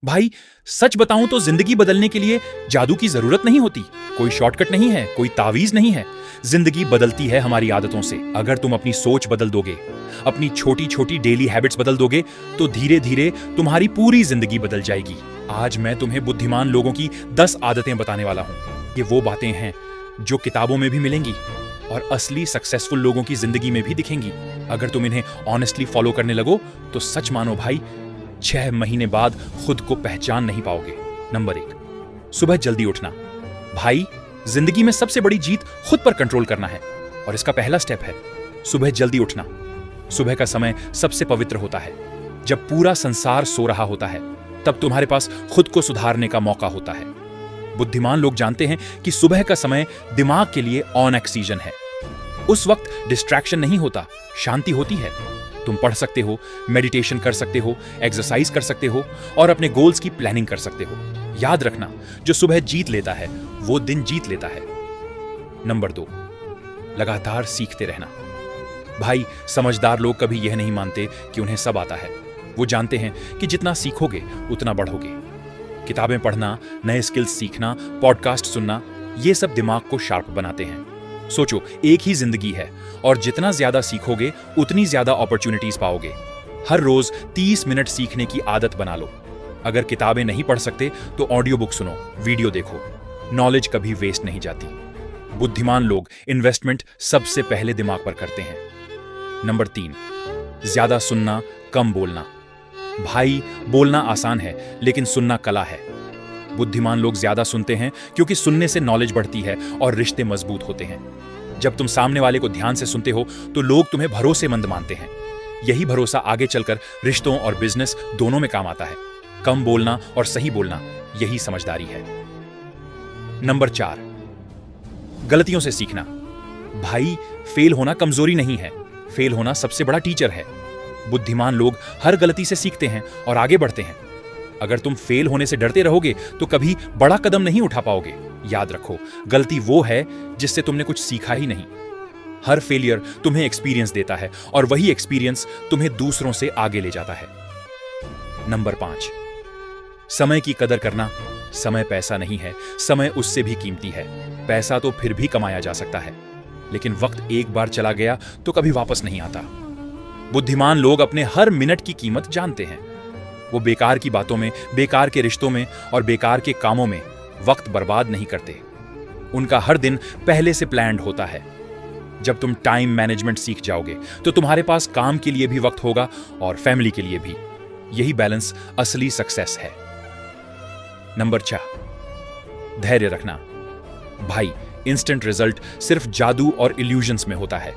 भाई, सच बताऊं तो जिंदगी बदलने के लिए जादू की जरूरत नहीं होती। कोई शॉर्टकट नहीं है, कोई तावीज नहीं है। जिंदगी बदलती है हमारी आदतों से। अगर तुम अपनी सोच बदल दोगे, अपनी छोटी छोटी डेली हैबिट्स बदल दोगे, तो धीरे धीरे तुम्हारी पूरी जिंदगी बदल जाएगी। आज मैं तुम्हें बुद्धिमान लोगों की 10 आदतें बताने वाला हूं। ये वो बातें हैं जो किताबों में भी मिलेंगी और असली सक्सेसफुल लोगों की जिंदगी में भी दिखेंगी। अगर तुम इन्हें ऑनेस्टली फॉलो करने लगो तो सच मानो भाई, 6 महीने बाद खुद को पहचान नहीं पाओगे। नंबर 1, सुबह जल्दी उठना। भाई, जिंदगी में सबसे बड़ी जीत खुद पर कंट्रोल करना है और इसका पहला स्टेप है सुबह जल्दी उठना। सुबह का समय सबसे पवित्र होता है। जब पूरा संसार सो रहा होता है, तब तुम्हारे पास खुद को सुधारने का मौका होता है। बुद्धिमान लोग जानते हैं कि सुबह का समय दिमाग के लिए ऑन ऑक्सीजन है। उस वक्त डिस्ट्रैक्शन नहीं होता, शांति होती है। तुम पढ़ सकते हो, मेडिटेशन कर सकते हो, एक्सरसाइज कर सकते हो और अपने गोल्स की प्लानिंग कर सकते हो। याद रखना, जो सुबह जीत लेता है वो दिन जीत लेता है। नंबर 2, लगातार सीखते रहना। भाई, समझदार लोग कभी यह नहीं मानते कि उन्हें सब आता है। वो जानते हैं कि जितना सीखोगे उतना बढ़ोगे। किताबें पढ़ना, नए स्किल्स सीखना, पॉडकास्ट सुनना, ये सब दिमाग को शार्प बनाते हैं। सोचो, एक ही जिंदगी है और जितना ज्यादा सीखोगे उतनी ज्यादा अपॉर्चुनिटीज पाओगे। हर रोज 30 मिनट सीखने की आदत बना लो। अगर किताबें नहीं पढ़ सकते तो ऑडियो बुक सुनो, वीडियो देखो। नॉलेज कभी वेस्ट नहीं जाती। बुद्धिमान लोग इन्वेस्टमेंट सबसे पहले दिमाग पर करते हैं। नंबर 3, ज्यादा सुनना, कम बोलना। भाई, बोलना आसान है लेकिन सुनना कला है। बुद्धिमान लोग ज्यादा सुनते हैं क्योंकि सुनने से नॉलेज बढ़ती है और रिश्ते मजबूत होते हैं। जब तुम सामने वाले को ध्यान से सुनते हो तो लोग तुम्हें भरोसेमंद मानते हैं। यही भरोसा आगे चलकर रिश्तों और बिजनेस दोनों में काम आता है। कम बोलना और सही बोलना, यही समझदारी है। नंबर 4, गलतियों से सीखना। भाई, फेल होना कमजोरी नहीं है, फेल होना सबसे बड़ा टीचर है। बुद्धिमान लोग हर गलती से सीखते हैं और आगे बढ़ते हैं। अगर तुम फेल होने से डरते रहोगे तो कभी बड़ा कदम नहीं उठा पाओगे। याद रखो, गलती वो है जिससे तुमने कुछ सीखा ही नहीं। हर फेलियर तुम्हें एक्सपीरियंस देता है और वही एक्सपीरियंस तुम्हें दूसरों से आगे ले जाता है। नंबर 5, समय की कदर करना। समय पैसा नहीं है, समय उससे भी कीमती है। पैसा तो फिर भी कमाया जा सकता है, लेकिन वक्त एक बार चला गया तो कभी वापस नहीं आता। बुद्धिमान लोग अपने हर मिनट की कीमत जानते हैं। वो बेकार की बातों में, बेकार के रिश्तों में और बेकार के कामों में वक्त बर्बाद नहीं करते। उनका हर दिन पहले से प्लान्ड होता है। जब तुम टाइम मैनेजमेंट सीख जाओगे तो तुम्हारे पास काम के लिए भी वक्त होगा और फैमिली के लिए भी। यही बैलेंस असली सक्सेस है। नंबर 4, धैर्य रखना। भाई, इंस्टेंट रिजल्ट सिर्फ जादू और इल्यूजन्स में होता है।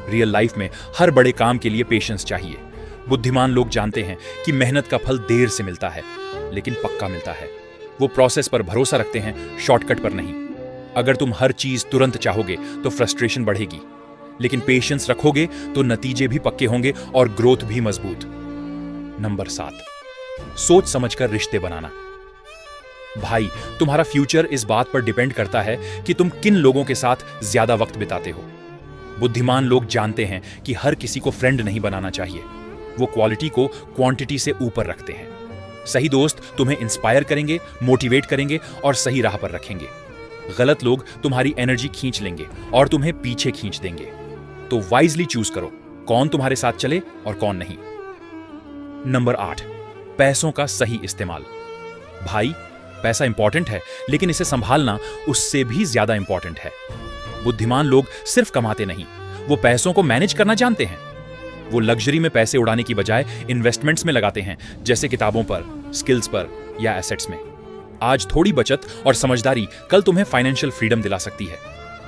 रियल लाइफ में हर बड़े काम के लिए पेशेंस चाहिए। बुद्धिमान लोग जानते हैं कि मेहनत का फल देर से मिलता है लेकिन पक्का मिलता है। वो प्रोसेस पर भरोसा रखते हैं, शॉर्टकट पर नहीं। अगर तुम हर चीज तुरंत चाहोगे तो फ्रस्ट्रेशन बढ़ेगी, लेकिन पेशेंस रखोगे तो नतीजे भी पक्के होंगे और ग्रोथ भी मजबूत। नंबर 7, सोच समझकर रिश्ते बनाना। भाई, तुम्हारा फ्यूचर इस बात पर डिपेंड करता है कि तुम किन लोगों के साथ ज्यादा वक्त बिताते हो। बुद्धिमान लोग जानते हैं कि हर किसी को फ्रेंड नहीं बनाना चाहिए। वो क्वालिटी को क्वांटिटी से ऊपर रखते हैं। सही दोस्त तुम्हें इंस्पायर करेंगे, मोटिवेट करेंगे और सही राह पर रखेंगे। गलत लोग तुम्हारी एनर्जी खींच लेंगे और तुम्हें पीछे खींच देंगे। तो वाइजली चूज करो कौन तुम्हारे साथ चले और कौन नहीं। नंबर 8, पैसों का सही इस्तेमाल। भाई, पैसा इंपॉर्टेंट है लेकिन इसे संभालना उससे भी ज्यादा इंपॉर्टेंट है। बुद्धिमान लोग सिर्फ कमाते नहीं, वो पैसों को मैनेज करना जानते हैं। वो लग्जरी में पैसे उड़ाने की बजाय इन्वेस्टमेंट्स में लगाते हैं, जैसे किताबों पर, स्किल्स पर या एसेट्स में। आज थोड़ी बचत और समझदारी कल तुम्हें फाइनेंशियल फ्रीडम दिला सकती है।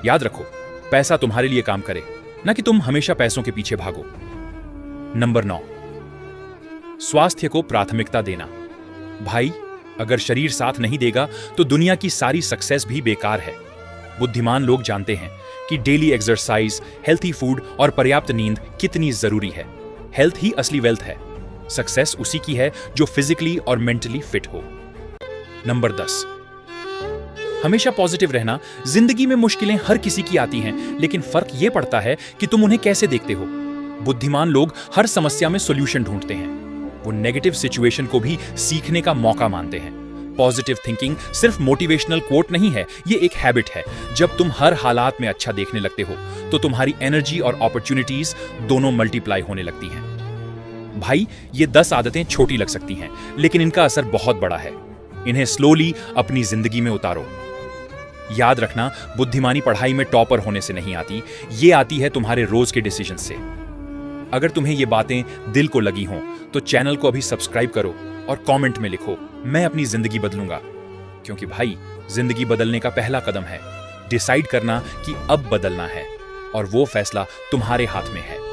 याद रखो, पैसा तुम्हारे लिए काम करे, न कि तुम हमेशा पैसों के पीछे भागो। नंबर 9, स्वास्थ्य को प्राथमिकता देना। भाई, अगर शरीर साथ नहीं देगा तो दुनिया की सारी सक्सेस भी बेकार है। बुद्धिमान लोग जानते हैं कि डेली एक्सरसाइज, हेल्थी फूड और पर्याप्त नींद कितनी जरूरी है। हेल्थ ही असली वेल्थ है। सक्सेस उसी की है जो फिजिकली और मेंटली फिट हो। नंबर 10, हमेशा पॉजिटिव रहना। जिंदगी में मुश्किलें हर किसी की आती हैं, लेकिन फर्क यह पड़ता है कि तुम उन्हें कैसे देखते हो। बुद्धिमान लोग हर समस्या में सॉल्यूशन ढूंढते हैं। वो नेगेटिव सिचुएशन को भी सीखने का मौका मानते हैं। पॉजिटिव थिंकिंग सिर्फ मोटिवेशनल कोट नहीं है, ये एक हैबिट है। जब तुम हर हालात में अच्छा देखने लगते हो तो तुम्हारी एनर्जी और अपॉर्चुनिटीज दोनों मल्टीप्लाई होने लगती हैं। भाई, ये 10 आदतें छोटी लग सकती हैं, लेकिन इनका असर बहुत बड़ा है। इन्हें स्लोली अपनी जिंदगी में उतारो। याद रखना, बुद्धिमानी पढ़ाई में टॉपर होने से नहीं आती, ये आती है तुम्हारे रोज के डिसीजन से। अगर तुम्हें ये बातें दिल को लगी हों तो चैनल को अभी सब्सक्राइब करो और कमेंट में लिखो, मैं अपनी जिंदगी बदलूंगा। क्योंकि भाई, जिंदगी बदलने का पहला कदम है डिसाइड करना कि अब बदलना है, और वो फैसला तुम्हारे हाथ में है।